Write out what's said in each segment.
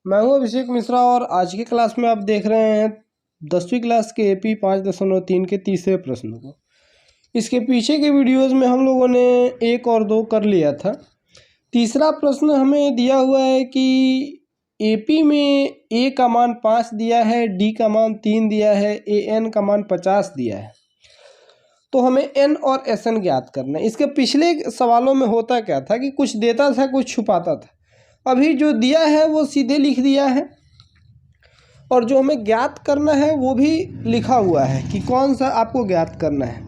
मैं हूं अभिषेक मिश्रा और आज की क्लास में आप देख रहे हैं 10वीं क्लास के AP 5.3 के तीसरे प्रश्न को। इसके पीछे के वीडियोस में हम लोगों ने 1 और 2 कर लिया था। तीसरा प्रश्न हमें दिया हुआ है कि AP में A का मान 5 दिया है, D का मान 3 दिया है, AN का मान 50 दिया है। तो हमें N और SN ज्ञात करना है। इसके पिछले सवालों में होता क्या था कि कुछ देता था, कुछ छुपाता था। अभी जो दिया है वो सीधे लिख दिया है और जो हमें ज्ञात करना है वो भी लिखा हुआ है कि कौन सा आपको ज्ञात करना है।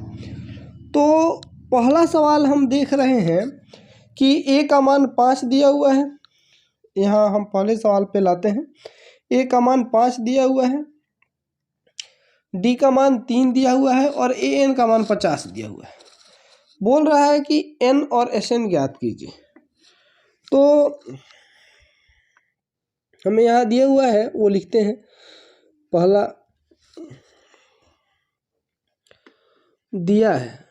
तो पहला सवाल हम देख रहे हैं कि A का मान 5 दिया हुआ है। यहाँ हम पहले सवाल पे लाते हैं। A का मान 5 दिया हुआ है, D का मान 3 दिया हुआ है और AN का मान 50 दिया हुआ है। बोल रहा है कि N और SN ज्ञात कीजिए। तो हमें यहाँ दिया हुआ है वो लिखते हैं। पहला दिया है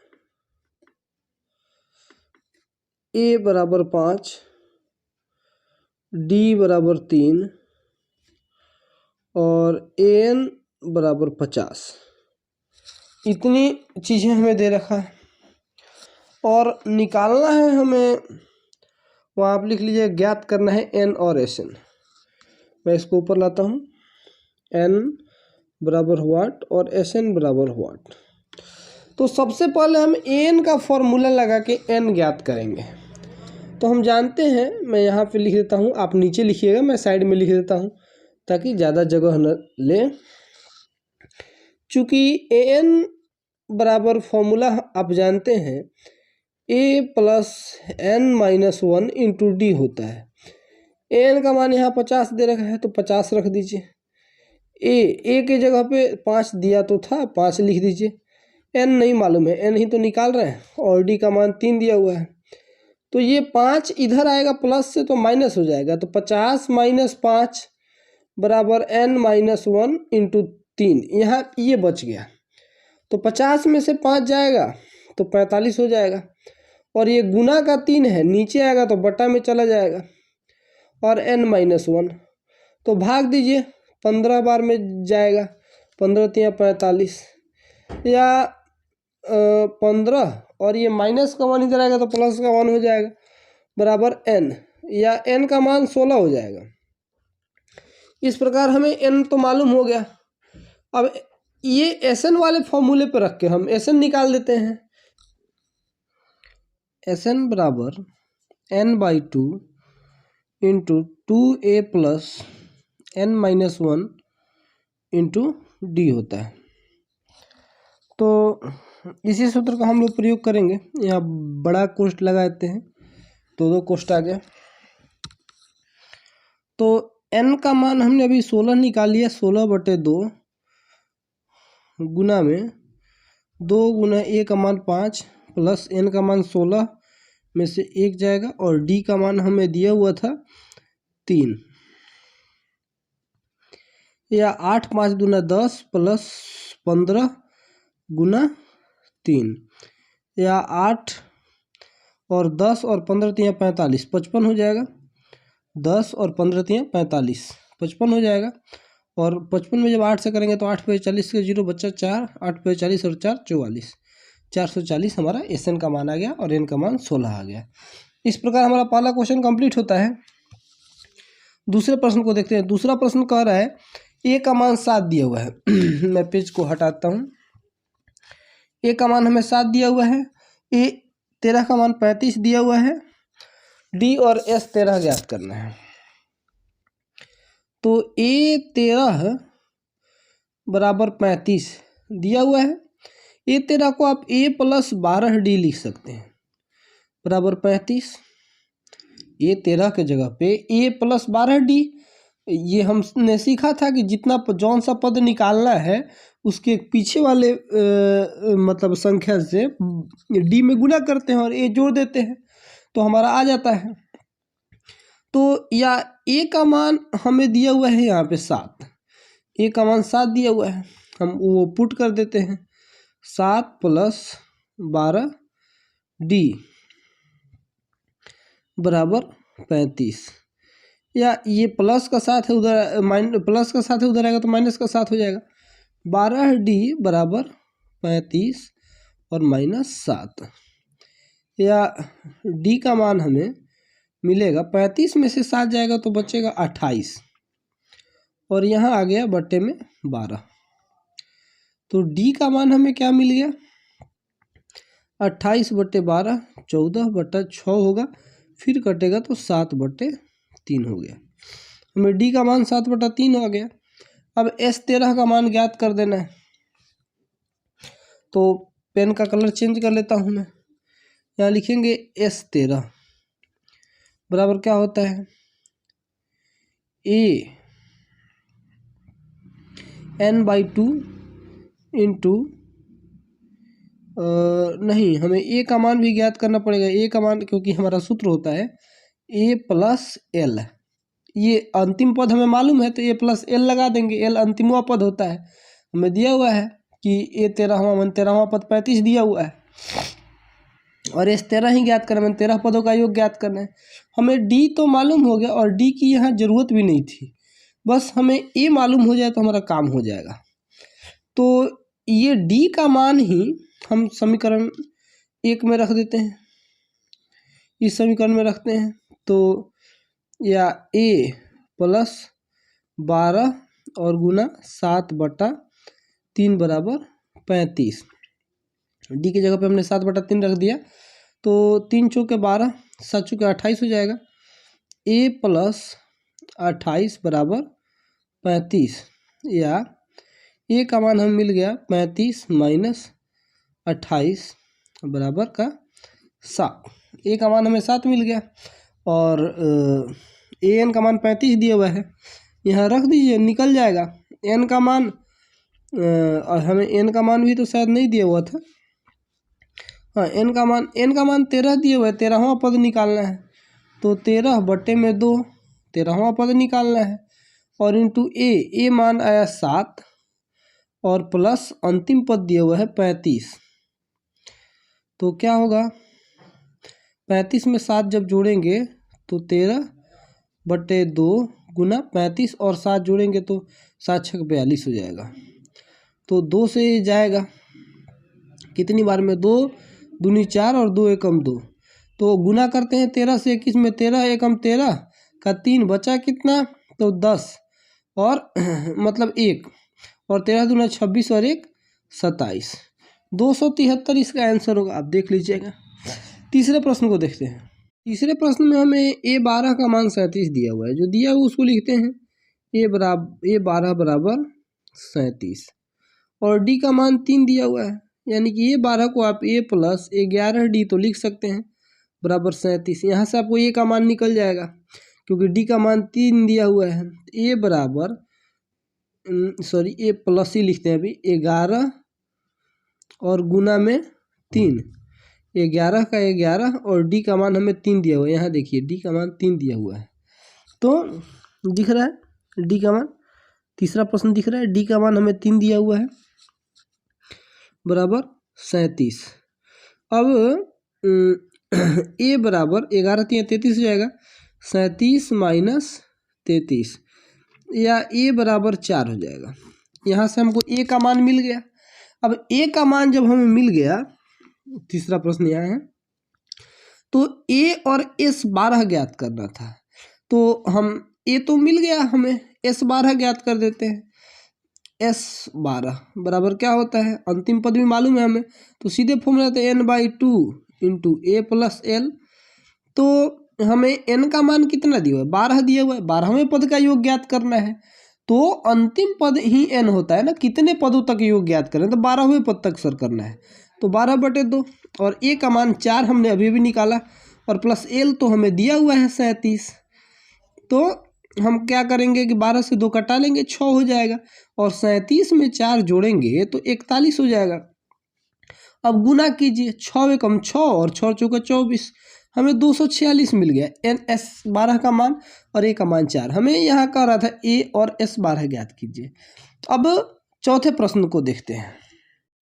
A बराबर 5, D बराबर 3 और AN बराबर 50। इतनी चीज़ें हमें दे रखा है और निकालना है हमें। वहाँ आप लिख लीजिए ज्ञात करना है N और SN। मैं इसको ऊपर लाता हूँ। N बराबर व्हाट और SN बराबर व्हाट। तो सबसे पहले हम AN का फॉर्मूला लगा के N ज्ञात करेंगे। तो हम जानते हैं, मैं यहाँ पे लिख देता हूँ, आप नीचे लिखिएगा, मैं साइड में लिख देता हूँ ताकि ज़्यादा जगह न ले। चूँकि AN बराबर फॉर्मूला आप जानते हैं A plus N-1 into D होता है। AN का मान यहाँ 50 दे रखा है तो 50 रख दीजिए। A के जगह पे 5 दिया तो था, 5 लिख दीजिए। N नहीं मालूम है, N ही तो निकाल रहे हैं और D का मान 3 दिया हुआ है। तो ये 5 इधर आएगा प्लस से तो माइनस हो जाएगा। तो 50 माइनस 5 बराबर N-1 इंटू 3। यहाँ ये बच गया तो 50 में से 5 जाएगा तो 45 हो जाएगा। और ये गुना का 3 है, नीचे आएगा तो बटा में चला जाएगा और N-1 तो भाग दीजिए, 15 बार में जाएगा। 15 तिया 45 या 15 और ये माइनस का 1 इधर आएगा तो प्लस का 1 हो जाएगा बराबर N, या N का मान 16 हो जाएगा। इस प्रकार हमें N तो मालूम हो गया। अब ये SN वाले फॉर्मूले पर रख के हम SN निकाल देते हैं। SN बराबर N/2 into 2A plus N-1 into D होता है। तो इसी सूत्र का हम लोग प्रयोग करेंगे। यहाँ बड़ा कोष्ठ लगा देते हैं, तो 2 कोष्ठ आ गया। तो N का मान हमने अभी 16 निकाल लिया। 16/2 गुना में 2 गुना A का मान 5 प्लस N का मान 16 में से 1 जाएगा और D का मान हमें दिया हुआ था 3, या 8 5 दूना 10 प्लस 15 गुना 3, या 8 और 10 और 15 तिया 45, 55 हो जाएगा। 10 और 15 तिया 45, 55 हो जाएगा। और 55 में जब 8 से करेंगे तो 8 पे 40 के 0 बच्चा 4, 8 पे 40 और 4 44, 440 हमारा SN का मान आ गया और N का मान 16 आ गया। इस प्रकार हमारा पहला क्वेश्चन कंप्लीट होता है। दूसरे प्रश्न को देखते हैं। दूसरा प्रश्न कह रहा है A का मान 7 दिया हुआ है। मैं पेज को हटाता हूँ। A का मान हमें 7 दिया हुआ है, A 13 का मान 35 दिया हुआ है, D और S 13 ज्ञात करना है। तो A 13 बराबर 35 दिया हुआ है। A 13 को आप A प्लस 12D लिख सकते हैं बराबर 35। A 13 के जगह पे A प्लस 12D, ये हमने सीखा था कि जितना जौन सा पद निकालना है उसके पीछे वाले मतलब संख्या से D में गुना करते हैं और A जोड़ देते हैं तो हमारा आ जाता है। तो या A का मान हमें दिया हुआ है यहाँ पे 7, A का मान 7 दिया हुआ है, हम वो पुट कर देते हैं। 7 प्लस 12D बराबर 35, या ये प्लस का साथ है उधर प्लस का साथ है उधर आएगा तो माइनस का साथ हो जाएगा। 12D बराबर 35 और -7, या D का मान हमें मिलेगा 35 में से 7 जाएगा तो बचेगा 28 और यहाँ आ गया बट्टे में 12। तो D का मान हमें क्या मिल गया 28/12 14/6 होगा, फिर कटेगा तो 7/3 हो गया। हमें D का मान 7/3 हो गया। अब S13 का मान ज्ञात कर देना है, तो पेन का कलर चेंज कर लेता हूँ मैं। यहाँ लिखेंगे S13 बराबर क्या होता है AN/2 इंटू नहीं, हमें A का मान भी ज्ञात करना पड़ेगा। A का मान क्योंकि हमारा सूत्र होता है A + L। ये अंतिम पद हमें मालूम है तो A + L लगा देंगे। L अंतिमवा पद होता है, हमें दिया हुआ है कि A 13वां पद 35 दिया हुआ है और S13 ही ज्ञात करना है, 13 पदों का योग ज्ञात करना है। हमें D तो मालूम हो गया और D की यहाँ ज़रूरत भी नहीं थी, बस हमें A मालूम हो जाए तो हमारा काम हो जाएगा। तो ये D का मान ही हम समीकरण 1 में रख देते हैं, इस समीकरण में रखते हैं। तो या A + 12 और गुना 7/3 बराबर 35। D की जगह पे हमने 7/3 रख दिया, तो 3 चौके 12 7 चौके 28 हो जाएगा। A + 28 बराबर 35, या A का मान हमें मिल गया 35 - 28 बराबर का 7। A का मान हमें 7 मिल गया और AN का मान 35 दिया हुआ है, यहाँ रख दीजिए, निकल जाएगा। N का मान और हमें N का मान भी तो शायद नहीं दिया हुआ था। हाँ, N का मान 13 दिया हुआ है, 13वां पद निकालना है। तो 13/2 13वां पद निकालना है और इंटू A मान आया 7 और प्लस अंतिम पद दिया हुआ है 35। तो क्या होगा 35 में 7 जब जोड़ेंगे तो 13/2 गुना 35 और 7 जोड़ेंगे तो 7 × 42 हो जाएगा। तो 2 से जाएगा कितनी बार में, 2 दूनी 4 और 2 एकम 2, तो गुना करते हैं 13 से 21 में, 13 एकम 13 का 3 बचा कितना, तो 10 और मतलब 1 और 13 दूना 26 और 1 27, 273 इसका आंसर होगा। आप देख लीजिएगा। तीसरे प्रश्न को देखते हैं। तीसरे प्रश्न में हमें A12 का मान 37 दिया हुआ है, जो दिया हुआ उसको लिखते हैं A12 बराबर 37 और D का मान 3 दिया हुआ है, यानी कि A12 को आप A + 11D तो लिख सकते हैं बराबर 37। यहाँ से आपको A का मान निकल जाएगा क्योंकि D का मान 3 दिया हुआ है। A प्लस ही लिखते हैं अभी, 11 और गुना में 3, 11 का 11 और D का मान हमें 3 दिया हुआ है। यहाँ देखिए D का मान 3 दिया हुआ है, तो दिख रहा है D का मान। तीसरा प्रश्न दिख रहा है, D का मान हमें 3 दिया हुआ है बराबर 37। अब A बराबर 11 × 3 = 33 हो जाएगा, 37 - 33, या A बराबर 4 हो जाएगा। यहाँ से हमको A का मान मिल गया। अब A का मान जब हमें मिल गया, तीसरा प्रश्न यहाँ है, तो A और S12 ज्ञात करना था। तो हम A तो मिल गया, हमें S12 ज्ञात कर देते हैं। S12 बराबर क्या होता है, अंतिम पद भी मालूम है हमें, तो सीधे फॉर्मूला था N/2 इंटू A + L। तो हमें N का मान कितना दिया हुआ है, 12 दिया हुआ है, 12वें पद का योग ज्ञात करना है। तो अंतिम पद ही N होता है ना, कितने पदों तक योग ज्ञात करें, तो 12वें पद तक सर करना है। तो 12/2 और A का मान 4 हमने अभी भी निकाला और प्लस L तो हमें दिया हुआ है 37। तो हम क्या करेंगे कि 12 से 2 कटा लेंगे, 6 हो जाएगा और 37 में 4 जोड़ेंगे तो 41 हो जाएगा। अब गुना कीजिए, 6 एकम 6 और 6 चौका 24, हमें 246 मिल गया। S12 का मान और A का मान 4। हमें यहाँ कह रहा था A और S12 ज्ञात कीजिए। अब चौथे प्रश्न को देखते हैं।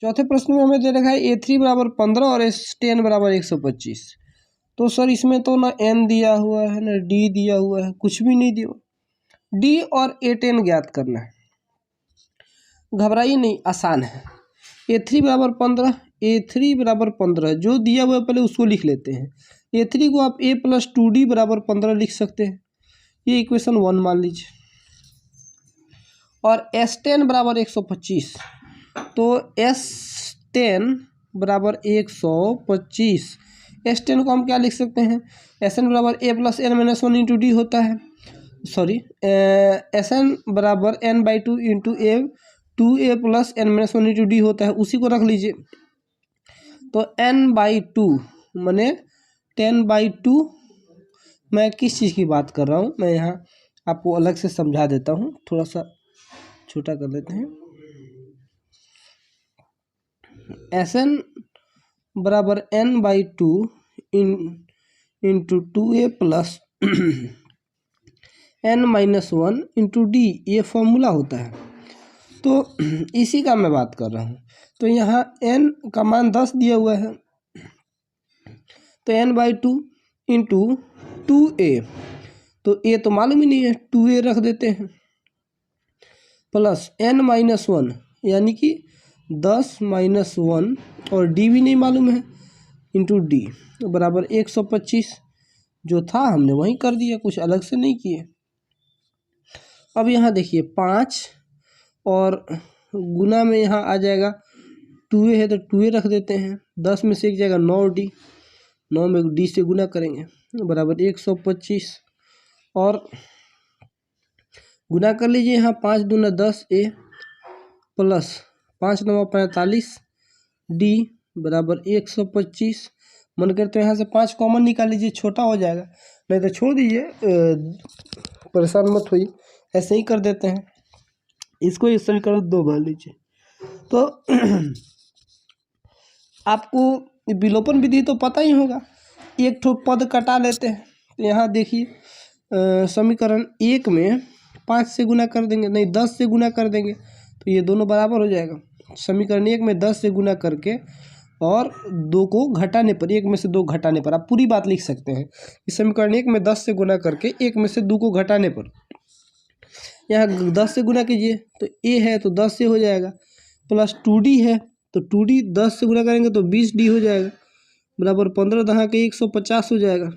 चौथे प्रश्न में हमें दे रखा है A3 बराबर 15 और S10 बराबर 125। तो सर इसमें तो ना n दिया हुआ है ना d दिया हुआ है, कुछ भी नहीं दिया। d और A10 ज्ञात करना है, घबराइए नहीं, आसान है। A3 बराबर 15, A3 बराबर 15 जो दिया हुआ है पहले उसको लिख लेते हैं। A3 को आप A+2D बराबर 15 लिख सकते हैं, ये इक्वेशन 1 मान लीजिए। और S10 बराबर 125, तो S10 बराबर 125, S10 को हम क्या लिख सकते हैं, Sn बराबर A+n-1 × d होता है, सॉरी Sn बराबर n/2 × A 2A + n-1 × d होता है, उसी को रख लीजिए। तो n/2 माने 10/2, मैं किस चीज़ की बात कर रहा हूँ मैं यहाँ आपको अलग से समझा देता हूँ, थोड़ा सा छोटा कर लेते हैं। Sn बराबर n/2 × 2A + n-1 × d, ये फॉर्मूला होता है। तो इसी का मैं बात कर रहा हूँ। तो यहाँ n का मान 10 दिया हुआ है, तो n/2 × 2A, तो a तो मालूम ही नहीं है, 2A रख देते हैं, प्लस n-1 यानी कि 10 - 1, और d भी नहीं मालूम है, इंटू d, तो बराबर 125। जो था हमने वहीं कर दिया, कुछ अलग से नहीं किए। अब यहाँ देखिए 5 और गुना में यहाँ आ जाएगा 2A है तो 2A रख देते हैं, 10 में से एक जाएगा 9D, 9 में d से गुना करेंगे बराबर 125, और गुना कर लीजिए यहाँ 5 दूना 10A प्लस 5 9 45 D बराबर 125। मन करते हैं यहाँ से 5 कॉमन निकाल लीजिए, छोटा हो जाएगा, नहीं तो छोड़ दीजिए, परेशान मत होइए, ऐसे ही कर देते हैं। इसको इस समीकरण 2 मान लीजिए। तो आपको विलोपन विधि तो पता ही होगा, एक ठो पद कटा लेते हैं। तो यहाँ देखिए समीकरण 1 में 5 से गुना कर देंगे, नहीं 10 से गुना कर देंगे, तो ये दोनों बराबर हो जाएगा। समीकरण 1 में 10 से गुना करके और 2 को घटाने पर, 1 में से 2 घटाने पर, आप पूरी बात लिख सकते हैं। इस समीकरण 1 में 10 से गुना करके 1 में से 2 को घटाने पर, यहाँ 10 से गुना कीजिए तो a है तो 10 से हो जाएगा, प्लस 2D है तो 2D 10 से गुना करेंगे तो 20D हो जाएगा, बराबर 15 दहा के 150 हो जाएगा।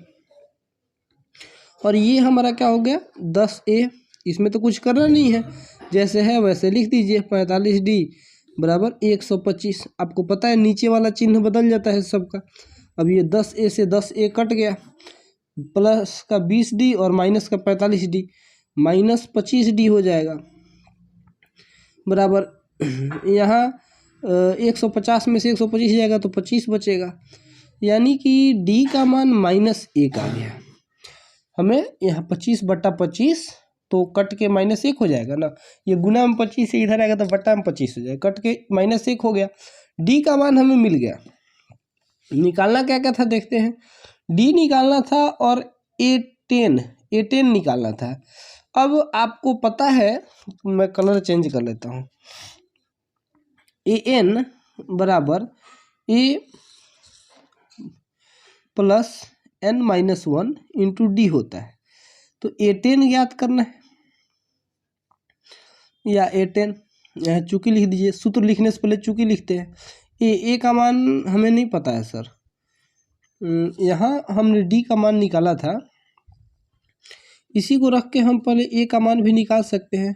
और ये हमारा क्या हो गया 10A, इसमें तो कुछ करना नहीं है, जैसे है वैसे लिख दीजिए, 45D बराबर 125। आपको पता है नीचे वाला चिन्ह बदल जाता है सबका। अब ये 10A से 10A कट गया, प्लस का 20D और माइनस का 45D, माइनस 25D हो जाएगा, बराबर यहाँ 150 में से 125 जाएगा तो 25 बचेगा, यानी कि D का मान -1 आ गया। हमें यहाँ 25/25 तो कट के -1 हो जाएगा ना, ये गुना में 25 से इधर आएगा तो बट्टा में 25 हो जाएगा, कट के -1 हो गया। D का मान हमें मिल गया। निकालना क्या क्या था देखते हैं, D निकालना था और A10 निकालना था। अब आपको पता है, मैं कलर चेंज कर लेता हूँ, AN बराबर A + n-1 × D होता है। तो A10 ज्ञात करना है, या A10 यहाँ चूंकि लिख दीजिए, सूत्र लिखने से पहले चूंकि लिखते हैं। A का मान हमें नहीं पता है सर, यहाँ हमने D का मान निकाला था, इसी को रख के हम पहले A का मान भी निकाल सकते हैं।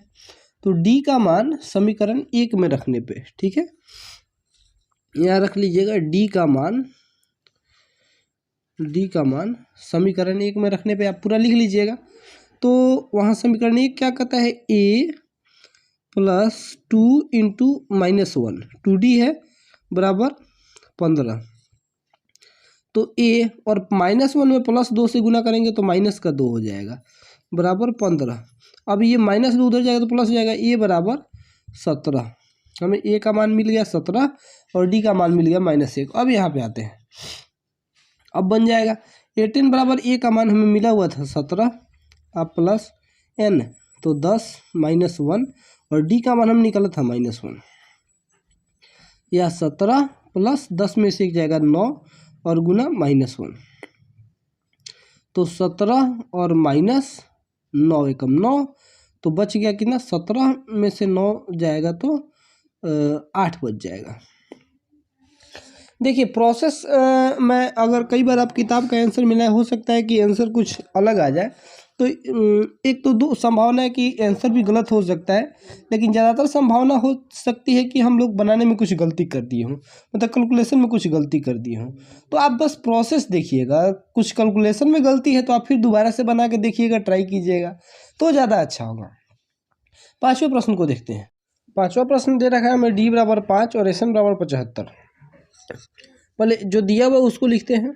तो D का मान समीकरण 1 में रखने पे, ठीक है, यहाँ रख लीजिएगा D का मान समीकरण 1 में रखने पे आप पूरा लिख लीजिएगा। तो वहाँ समीकरण 1 क्या कहता है, A + 2 × -1, 2D है बराबर 15, तो A और -1 में +2 से गुना करेंगे तो -2 हो जाएगा, बराबर 15। अब ये -2 उधर जाएगा तो प्लस हो जाएगा, A बराबर 17। हमें A का मान मिल गया 17 और D का मान मिल गया -1। अब यहाँ पे आते हैं, अब बन जाएगा A10 बराबर A का मान हमें मिला हुआ था 17, अब प्लस n तो 10 -1, और D का मान हम निकाला था -1, यह 17 प्लस 10 में से एक जाएगा 9 और गुना -1, तो 17 और माइनस 9 एकम 9, तो बच गया कितना, 17 में से 9 जाएगा तो 8 बच जाएगा। देखिए प्रोसेस में अगर कई बार आप किताब का आंसर मिला है, हो सकता है कि आंसर कुछ अलग आ जाए, तो एक तो दो संभावना है कि आंसर भी गलत हो सकता है, लेकिन ज़्यादातर संभावना हो सकती है कि हम लोग बनाने में कुछ गलती कर दिए हों, मतलब कैलकुलेशन में कुछ गलती कर दिए हों। तो आप बस प्रोसेस देखिएगा, कुछ कैलकुलेशन में गलती है तो आप फिर दोबारा से बना के देखिएगा, ट्राई कीजिएगा, तो ज़्यादा अच्छा होगा। पाँचवें प्रश्न को देखते हैं। पाँचवा प्रश्न दे रखा है हमें d बराबर 5 और SN बराबर 75। पहले जो दिया हुआ उसको लिखते हैं,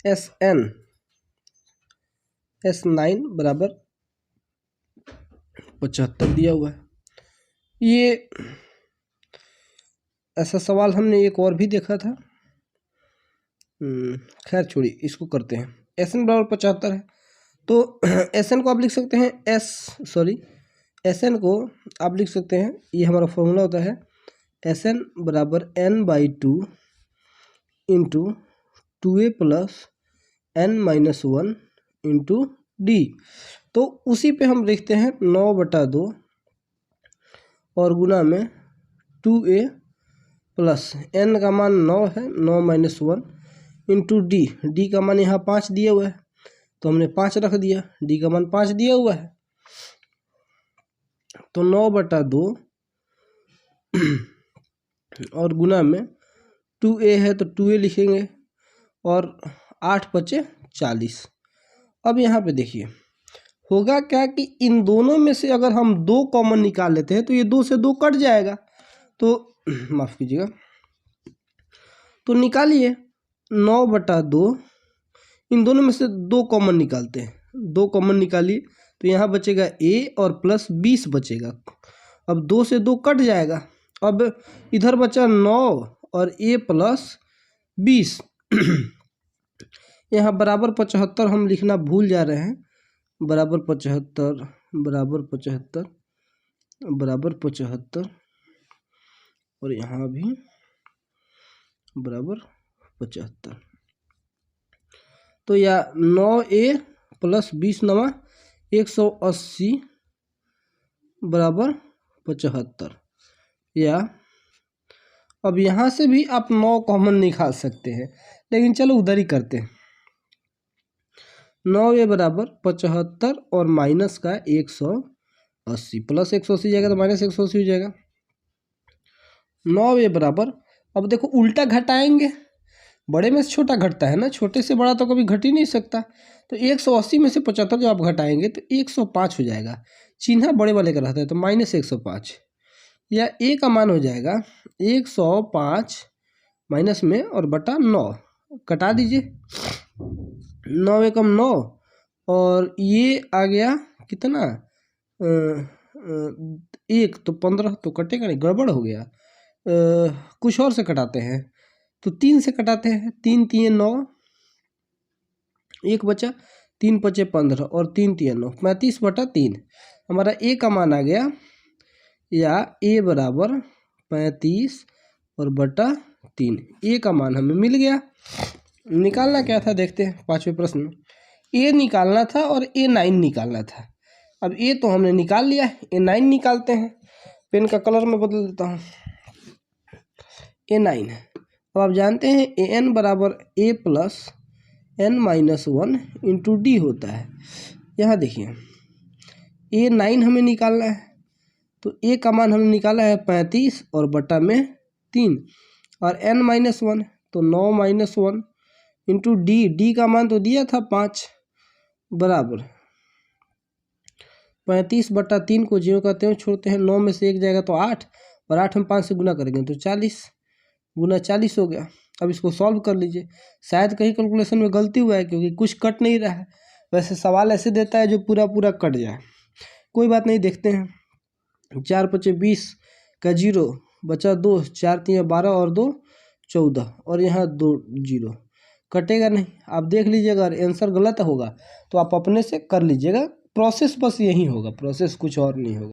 SN S9 बराबर 75 दिया हुआ है। ये ऐसा सवाल हमने एक और भी देखा था, खैर छोड़िए, इसको करते हैं। SN बराबर 75 है, तो SN को आप लिख सकते हैं SN को आप लिख सकते हैं, ये हमारा फॉर्मूला होता है SN बराबर n/2 into 2a plus n-1 into d। तो उसी पे हम लिखते हैं 9/2 और गुना में 2a प्लस n का मान 9 है, 9-1 इंटू d का मान यहाँ 5 दिया हुआ है, तो हमने 5 रख दिया, d का मान 5 दिया हुआ है, तो 9/2 और गुना में 2a है तो 2a लिखेंगे और 8×5 = 40। अब यहाँ पे देखिए होगा क्या कि इन दोनों में से अगर हम 2 कॉमन निकाल लेते हैं तो ये 2 से 2 कट जाएगा, तो माफ़ कीजिएगा, तो निकालिए 9/2, इन दोनों में से 2 कॉमन निकालते हैं, 2 कॉमन निकालिए तो यहाँ बचेगा a और प्लस 20 बचेगा। अब 2 से 2 कट जाएगा, अब इधर बचा 9 और a प्लस 20 यहाँ बराबर 75 हम लिखना भूल जा रहे हैं, बराबर 75 बराबर 75 बराबर 75 और यहाँ भी बराबर 75, तो या 9a प्लस 20 = 180 बराबर 75, या अब यहाँ से भी आप 9 कॉमन निकाल सकते हैं, लेकिन चलो उधर ही करते हैं। 9a बराबर 75 और माइनस का 180, प्लस 180 जाएगा तो माइनस 180 हो जाएगा। 9a बराबर, अब देखो उल्टा घटाएंगे, बड़े में से छोटा घटता है ना, छोटे से बड़ा तो कभी घट ही नहीं सकता, तो 180 में से 75 जो आप घटाएंगे तो 105 हो जाएगा, चिन्ह बड़े वाले का रहता है तो -105, या a का मान हो जाएगा 105 माइनस में और बटा 9, कटा दीजिए, 9 एकम 9 और ये आ गया कितना 1, तो 15 तो कटेगा नहीं, गड़बड़ हो गया, कुछ और से कटाते हैं, तो 3 से कटाते हैं, 3 × 3 = 9, 1 बचा, 3 × 5 = 15 और 3 × 3 = 9, 35/3 हमारा a का मान आ गया, या a बराबर 35 और बटा 3, a का मान हमें मिल गया। निकालना क्या था देखते हैं, पाँचवें प्रश्न में a निकालना था और a9 निकालना था। अब a तो हमने निकाल लिया, a9 निकालते हैं, पेन का कलर में बदल देता हूँ, a9 है। अब आप जानते हैं an बराबर a plus n-1 into d होता है। यहाँ देखिए a9 हमें निकालना है, तो a का मान हमने निकाला है 35 और बटा में 3 और n-1 तो 9-1 इंटू d का मान तो दिया था 5 बराबर 35/3 को 0 का 0 छोड़ते हैं, 9 में से 1 जाएगा तो 8 और 8 हम 5 से गुना करेंगे तो 40 गुना 40 हो गया। अब इसको सॉल्व कर लीजिए, शायद कहीं कैलकुलेशन में गलती हुआ है क्योंकि कुछ कट नहीं रहा है, वैसे सवाल ऐसे देता है जो पूरा पूरा कट जाए, कोई बात नहीं, देखते हैं। 4 × 5 = 20 का 0 बचा 2, 4 × 3 = 12 और 2 = 14 और यहाँ 2 0 कटेगा नहीं। आप देख लीजिएगा, अगर आंसर गलत होगा तो आप अपने से कर लीजिएगा, प्रोसेस बस यही होगा, प्रोसेस कुछ और नहीं होगा।